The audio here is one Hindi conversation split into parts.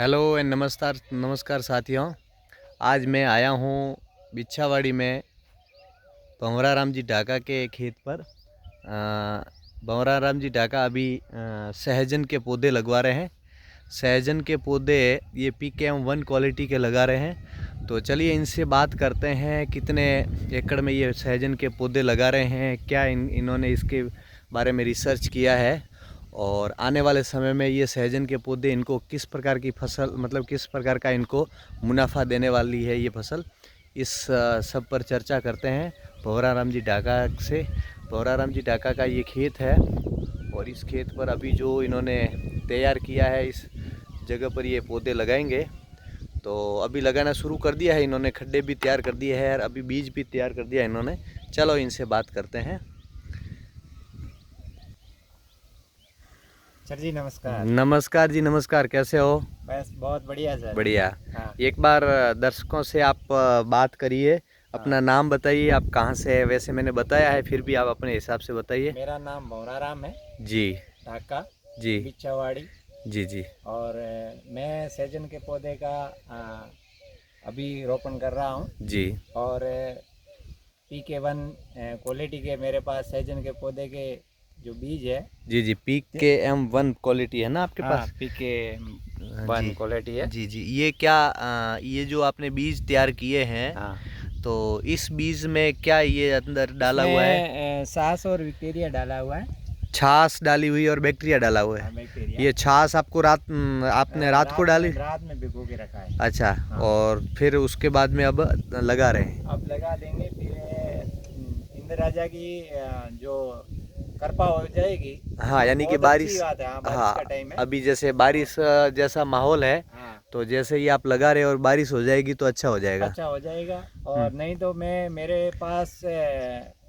हेलो एंड नमस्कार नमस्कार साथियों। आज मैं आया हूँ बिच्छावाड़ी में भंवरा राम जी ढाका के खेत पर। भंवरा राम जी ढाका अभी सहजन के पौधे लगवा रहे हैं। सहजन के पौधे ये PKM1 क्वालिटी के लगा रहे हैं। तो चलिए इनसे बात करते हैं कितने एकड़ में ये सहजन के पौधे लगा रहे हैं, क्या इन्होंने इसके बारे में रिसर्च किया है और आने वाले समय में ये सहजन के पौधे इनको किस प्रकार की फसल मतलब किस प्रकार का इनको मुनाफा देने वाली है ये फसल। इस सब पर चर्चा करते हैं भंवरा राम जी ढाका से। भंवरा राम जी ढाका का ये खेत है और इस खेत पर अभी जो इन्होंने तैयार किया है इस जगह पर ये पौधे लगाएंगे। तो अभी लगाना शुरू कर दिया है इन्होंने, खड्डे भी तैयार कर दिए हैं और अभी बीज भी तैयार कर दिया है इन्होंने। चलो इनसे बात करते हैं। सर जी नमस्कार। नमस्कार जी नमस्कार, कैसे हो? बस बहुत बढ़िया सर। बढ़िया। हाँ एक बार दर्शकों से आप बात करिए, अपना हाँ। नाम बताइए, आप कहाँ से है? वैसे मैंने बताया है, फिर भी आप अपने हिसाब से बताइए। मेरा नाम भंवरा राम है, जी ढाका जी बिच्छावाड़ी। जी जी और मैं सहजन के पौधे का अभी रोपण कर रहा हूँ। जी और PK1 क्वालिटी के मेरे पास सहजन के पौधे के जो बीज है। जी जी PKM1 क्वालिटी है ना आपके हाँ, पास? PK1 जी क्वालिटी है। जी जी। ये क्या ये जो आपने बीज तैयार किए हैं, हाँ, तो इस बीज में क्या ये अंदर डाला हुआ है? इसमें सास और बैक्टीरिया डाला हुआ है। छाछ डाली हुई और बैक्टीरिया डाला हुआ है। हाँ, बैक्टीरिया। ये छाछ आपको आपने रात को डाली? रात में भिगो के रखा है। अच्छा। हाँ। और फिर उसके बाद में अब लगा रहे हैं? अब लगा देंगे। फिर इंद्र राजा की जो कृपा हो जाएगी। हाँ, यानी कि बहुत अच्छी बारिश। बात है। हाँ, बारिश हाँ, का टाइम है। अभी जैसे बारिश जैसा माहौल है, हाँ, तो जैसे ही आप लगा रहे हैं और बारिश हो जाएगी तो अच्छा हो जाएगा। अच्छा हो जाएगा। और नहीं तो मेरे पास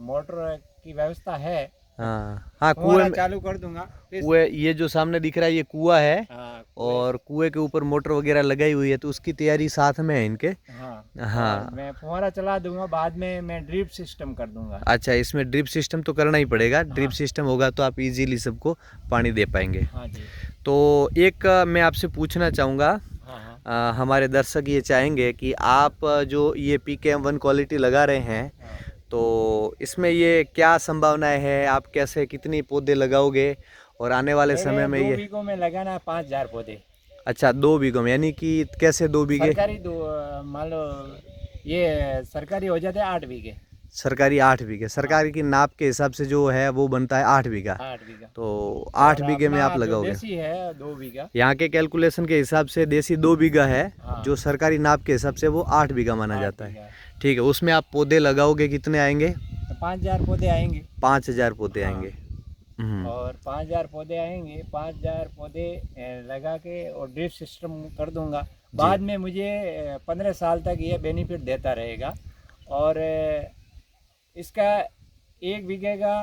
मोटर की व्यवस्था है, हाँ हाँ, कुएं फुहारा में। चालू कर दूंगा फिर। कुएं, ये जो सामने दिख रहा है ये कुआं है हाँ, और कुएं के ऊपर मोटर वगैरह लगाई हुई है, तो उसकी तैयारी साथ में है इनके। हाँ। और हाँ। मैं फुहारा चला दूंगा, बाद में मैं ड्रिप सिस्टम कर दूंगा। अच्छा, इसमें ड्रिप सिस्टम तो करना ही पड़ेगा। ड्रिप हाँ सिस्टम होगा तो आप इजीली सबको पानी दे पाएंगे। हाँ जी। तो एक मैं आपसे पूछना चाहूँगा, हाँ हाँ हमारे दर्शक ये चाहेंगे कि आप जो ये PKM1 क्वालिटी लगा रहे हैं, हाँ। तो इसमें ये क्या संभावनाएं है? आप कैसे कितनी पौधे लगाओगे और आने वाले मेरे समय में 2 ये? बीघों में लगाना है 5,000 पौधे। अच्छा, 2 बीघों में, यानी कि कैसे 2 बीघे? सरकारी मान लो ये सरकारी हो जाते हैं 8 बीघे। सरकारी 8 बीघे, हाँ, सरकारी की नाप के हिसाब से जो है वो बनता है 8 बीघा। 8 बीघा। तो आठ और बीघे में अपना आप जो लगाओगे? देसी है 2 बीघा। यहाँ के कैलकुलेशन के हिसाब से देसी 2 बीघा है, हाँ, जो सरकारी नाप के हिसाब से वो 8 बीघा माना आठ जाता है। बीघा है। ठीक है, उसमें आप पौधे लगाओगे, कितने आएंगे? तो 5,000 पौधे आएंगे। 5,000 पौधे हाँ, आएंगे। और 5,000 पौधे आएंगे। 5,000 पौधे लगा के और ड्रिप सिस्टम कर दूंगा। बाद में मुझे 15 साल तक ये बेनिफिट देता रहेगा। और इसका 1 बीघे का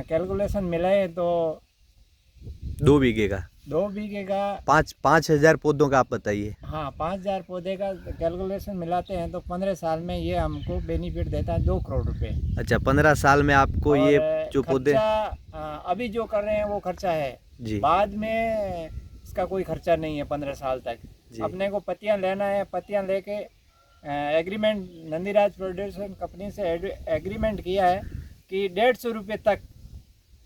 कैलकुलेशन मिलाए तो 2 बीघे का 2 बीघे का। 5,000 पौधों का आप बताइए। हाँ, 5,000 पौधे का कैलकुलेशन मिलाते हैं तो 15 साल में ये हमको बेनिफिट देता है 2 करोड़ रुपए। अच्छा, 15 साल में आपको और ये जो पौधे। खर्चा अभी जो कर रहे हैं वो खर्चा है। जी बाद में इसका कोई खर्चा नहीं है 15 साल तक। जी। अपने को पत्तियां लेना है, पत्तियां लेके एग्रीमेंट नंदीराज प्रोडक्शन कंपनी से एग्रीमेंट किया है कि 150 रुपये तक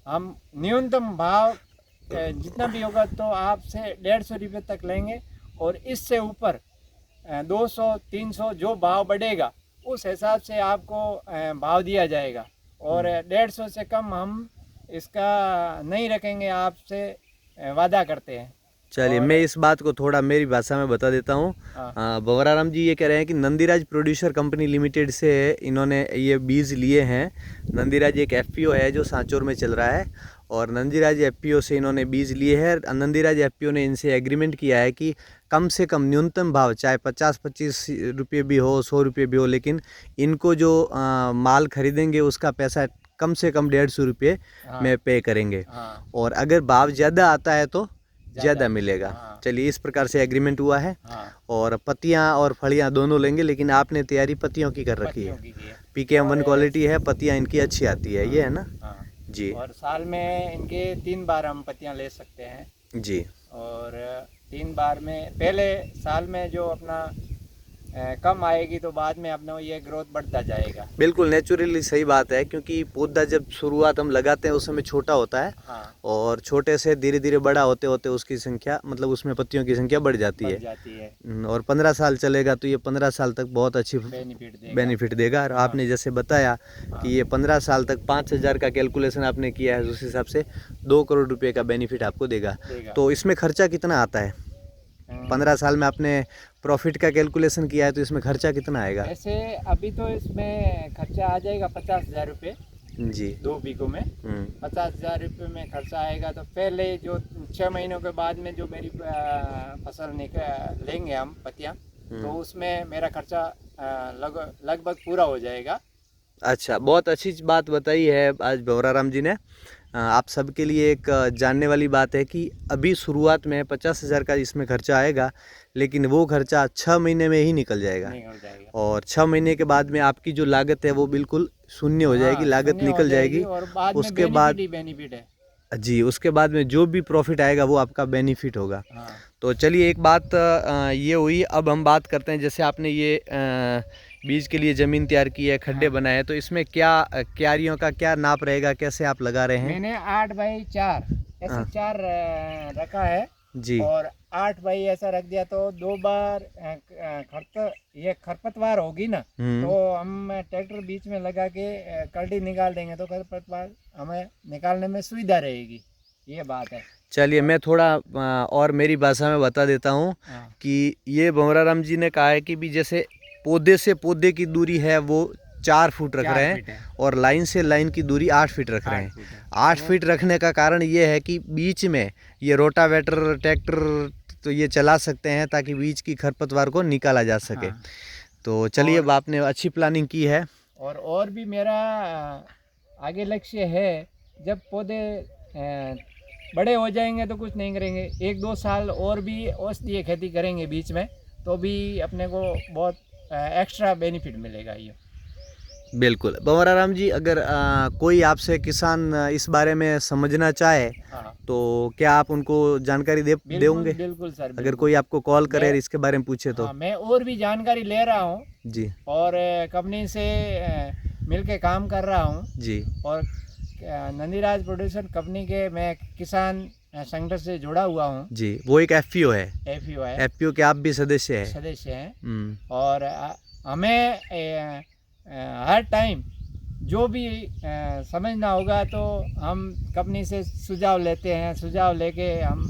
हम न्यूनतम भाव जितना भी होगा तो आपसे 150 रुपये तक लेंगे। और इससे ऊपर 200 300 जो भाव बढ़ेगा उस हिसाब से आपको भाव दिया जाएगा। और 150 से कम हम इसका नहीं रखेंगे, आपसे वादा करते हैं। चलिए, और मैं इस बात को थोड़ा मेरी भाषा में बता देता हूँ। हाँ भंवरा राम जी ये कह रहे हैं कि नंदीराज प्रोड्यूसर कंपनी लिमिटेड से इन्होंने ये बीज लिए हैं। नंदीराज एक FPO है जो सांचौर में चल रहा है, और नंदीराज FPO से इन्होंने बीज लिए हैं। नंदीराज FPO ने इनसे एग्रीमेंट किया है कि कम से कम न्यूनतम भाव चाहे 50-25 रुपये भी हो, 100 रुपये भी हो, लेकिन इनको जो माल खरीदेंगे उसका पैसा कम से कम 150 रुपये हाँ में पे करेंगे। हाँ। और अगर भाव ज़्यादा आता है तो ज़्यादा मिलेगा। हाँ चलिए, इस प्रकार से एग्रीमेंट हुआ है। हाँ। और पत्तियां और फलियां दोनों लेंगे, लेकिन आपने तैयारी पत्तियों की कर रखी पत्तियों है। की है। PKM1 और क्वालिटी है, पत्तियां इनकी अच्छी आती है, ये है ना? हाँ। जी और साल में इनके 3 बार हम पत्तियां ले सकते हैं। जी। और 3 बार में पहले साल में जो अपना कम आएगी तो बाद में अपना ये ग्रोथ बढ़ता जाएगा। बिल्कुल नेचुरली सही बात है, क्योंकि पौधा जब शुरुआत हम लगाते हैं उस समय छोटा होता है हाँ, और छोटे से धीरे धीरे बड़ा होते होते उसकी संख्या, मतलब उसमें पत्तियों की संख्या बढ़ जाती बढ़ है। जाती है, और 15 साल चलेगा तो ये 15 साल तक बहुत अच्छी बेनिफिट देगा। बेनिफिट देगा। और हाँ, आपने जैसे बताया हाँ, कि ये 15 साल तक 5,000 का कैलकुलेशन आपने किया है, उस हिसाब से 2 करोड़ रुपए का बेनिफिट आपको देगा। देगा। तो इसमें खर्चा कितना आता है? 15 साल में आपने प्रॉफिट का कैलकुलेशन किया है तो इसमें खर्चा कितना आएगा? ऐसे अभी तो इसमें खर्चा आ जाएगा 50,000 रुपये जी। 2 बीघों में। 50,000 रुपये में खर्चा आएगा। तो पहले जो 6 महीनों के बाद में जो मेरी फसल लेंगे हम पत्तियाँ, तो उसमें मेरा खर्चा लगभग पूरा हो जाएगा। अच्छा, बहुत अच्छी बात बताई है आज भंवरा राम जी ने। आप सबके लिए एक जानने वाली बात है कि अभी शुरुआत में 50,000 का इसमें खर्चा आएगा, लेकिन वो खर्चा 6 महीने में ही निकल जाएगा। नहीं हो जाएगा। और 6 महीने के बाद में आपकी जो लागत है वो बिल्कुल शून्य हो जाएगी, हाँ, लागत शून्य हो निकल जाएगी। और बाद में उसके बाद बेनिफिट ही बेनिफिट है। जी, उसके बाद में जो भी प्रॉफिट आएगा वो आपका बेनिफिट होगा। हाँ, तो चलिए, एक बात ये हुई। अब हम बात करते हैं, जैसे आपने ये बीज के लिए ज़मीन तैयार की है, खड्डे हाँ। बनाए हैं, तो इसमें क्या क्यारियों का क्या नाप रहेगा, कैसे आप लगा रहे हैं? मैंने 8 बाई 4 ऐसे हाँ। 4 रखा है। जी। और 8 बाई ऐसा रख दिया तो 2 बार ये खरपतवार होगी ना, तो हम ट्रैक्टर बीच में लगा के कल्टी निकाल देंगे तो खरपतवार हमें निकालने में सुविधा रहेगी। ये बात है। चलिए, मैं थोड़ा और मेरी भाषा में बता देता हूँ हाँ, कि ये भंवरा राम जी ने कहा है कि भी जैसे पौधे से पौधे की दूरी है वो 4 फुट रख 4 रहे फीट हैं, है, और लाइन से लाइन की दूरी 8 फीट रख रहे 8 हैं। फीट है। 8 फीट रखने का कारण ये है कि बीच में ये रोटावेटर ट्रैक्टर तो ये चला सकते हैं ताकि बीच की खरपतवार को निकाला जा सके। हाँ, तो चलिए, और अब आपने अच्छी प्लानिंग की है। और भी मेरा आगे लक्ष्य है, जब पौधे बड़े हो जाएंगे तो कुछ नहीं करेंगे, 1-2 साल और भी औषधीय खेती करेंगे बीच में, तो भी अपने को बहुत एक्स्ट्रा बेनिफिट मिलेगा ये। बिल्कुल भंवरा राम जी, अगर कोई आपसे किसान इस बारे में समझना चाहे हाँ, तो क्या आप उनको जानकारी बिल्कुल देंगे? बिल्कुल सर, अगर बिल्कुल। कोई आपको कॉल करे मैं और इसके बारे में पूछे तो? हाँ, मैं और भी जानकारी ले रहा हूँ जी। और कंपनी से मिलके काम कर रहा हूँ। जी। और नंदीराज प्रोड्यूसर कंपनी के मैं किसान संगठन से जुड़ा हुआ हूँ। जी, वो एक एफपीओ है। एफपीओ है, एफपीओ के आप भी सदस्य हैं? सदस्य हैं। हम्म। और हमें हर टाइम जो भी समझना होगा तो हम कंपनी से सुझाव लेते हैं, सुझाव लेके हम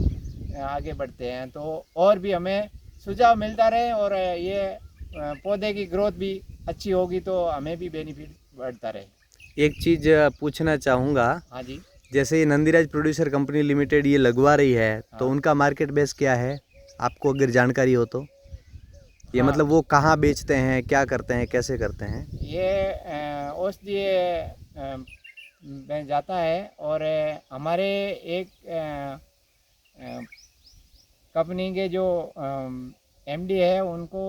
आगे बढ़ते हैं, तो और भी हमें सुझाव मिलता रहे और ये पौधे की ग्रोथ भी अच्छी होगी तो हमें भी बेनिफिट बढ़ता रहे। एक चीज़ पूछना चाहूँगा, हाँ जी। जैसे ये नंदीराज प्रोड्यूसर कंपनी लिमिटेड ये लगवा रही है, तो हाँ। उनका मार्केट बेस क्या है, आपको अगर जानकारी हो तो? ये हाँ, मतलब वो कहाँ बेचते हैं, क्या करते हैं, कैसे करते हैं? ये औषधीय में जाता है। और हमारे एक कंपनी के जो एमडी है उनको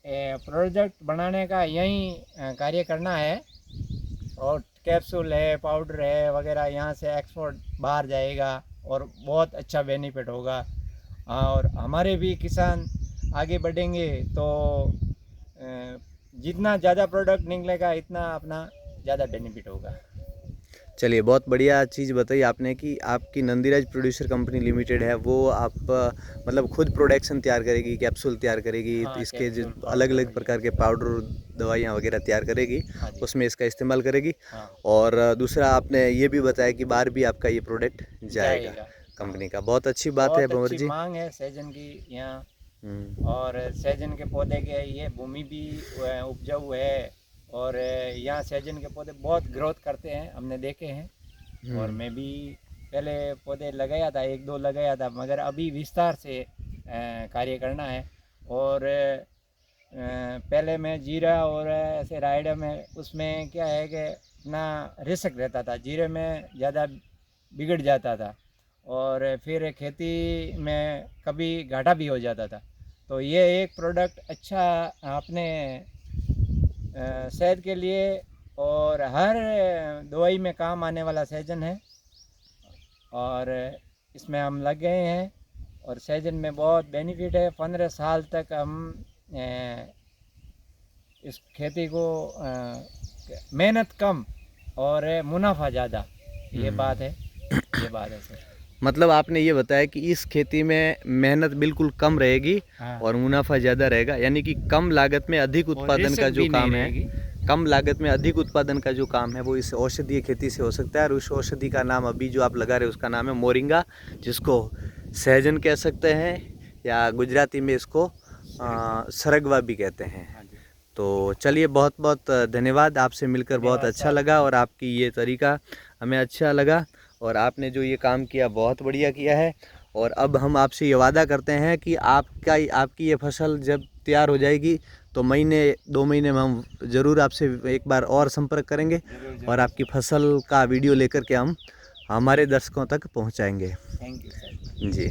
प्रोडक्ट बनाने का यही कार्य करना है। और कैप्सूल है, पाउडर है वगैरह, यहाँ से एक्सपोर्ट बाहर जाएगा और बहुत अच्छा बेनिफिट होगा। और हमारे भी किसान आगे बढ़ेंगे तो जितना ज़्यादा प्रोडक्ट निकलेगा इतना अपना ज़्यादा बेनिफिट होगा। चलिए, बहुत बढ़िया चीज़ बताई आपने कि आपकी नंदीराज प्रोड्यूसर कंपनी लिमिटेड है, वो आप मतलब खुद प्रोडक्शन तैयार करेगी, कैप्सूल तैयार करेगी, हाँ, इसके जो कैप्सूल अलग पाउडर अलग प्रकार के पाउडर दवाइयाँ वगैरह तैयार करेगी, हाँ जी। उसमें इसका इस्तेमाल करेगी। हाँ, और दूसरा आपने ये भी बताया कि बाहर भी आपका ये प्रोडक्ट जाएगा जाएगा। हाँ, कंपनी का। बहुत अच्छी बात है बहुत भंवर अच्छी जी। मांग है सहजन की यहाँ। हम्म। और सहजन के पौधे के ये भूमि भी उपजाऊ है और यहाँ सहजन के पौधे बहुत ग्रोथ करते हैं, हमने देखे हैं। और मैं भी पहले पौधे लगाया था, 1-2 लगाया था, मगर अभी विस्तार से कार्य करना है। और पहले मैं जीरा और ऐसे रायडा में, उसमें क्या है कि अपना रिस्क रहता था, जीरे में ज़्यादा बिगड़ जाता था और फिर खेती में कभी घाटा भी हो जाता था। तो ये एक प्रोडक्ट अच्छा अपने सेहत के लिए और हर दवाई में काम आने वाला सहजन है और इसमें हम लग गए हैं। और सहजन में बहुत बेनिफिट है। 15 साल तक हम इस खेती को मेहनत कम और मुनाफा ज़्यादा, ये बात है सर। मतलब आपने ये बताया कि इस खेती में मेहनत बिल्कुल कम रहेगी हाँ। और मुनाफा ज़्यादा रहेगा, यानी कि कम लागत में अधिक उत्पादन का जो काम है, कम लागत में अधिक उत्पादन का जो काम है वो इस औषधीय खेती से हो सकता है। और उस औषधि का नाम अभी जो आप लगा रहे हैं उसका नाम है मोरिंगा, जिसको सहजन कह सकते हैं या गुजराती में इसको सरगवा भी कहते हैं। तो चलिए, बहुत बहुत धन्यवाद, आपसे मिलकर बहुत अच्छा लगा और आपकी ये तरीका हमें अच्छा लगा और आपने जो ये काम किया बहुत बढ़िया किया है। और अब हम आपसे ये वादा करते हैं कि आपकी ये फसल जब तैयार हो जाएगी तो महीने 2 महीने में हम ज़रूर आपसे एक बार और संपर्क करेंगे और आपकी फसल का वीडियो लेकर के हम हमारे दर्शकों तक पहुंचाएंगे। Thank you sir ji.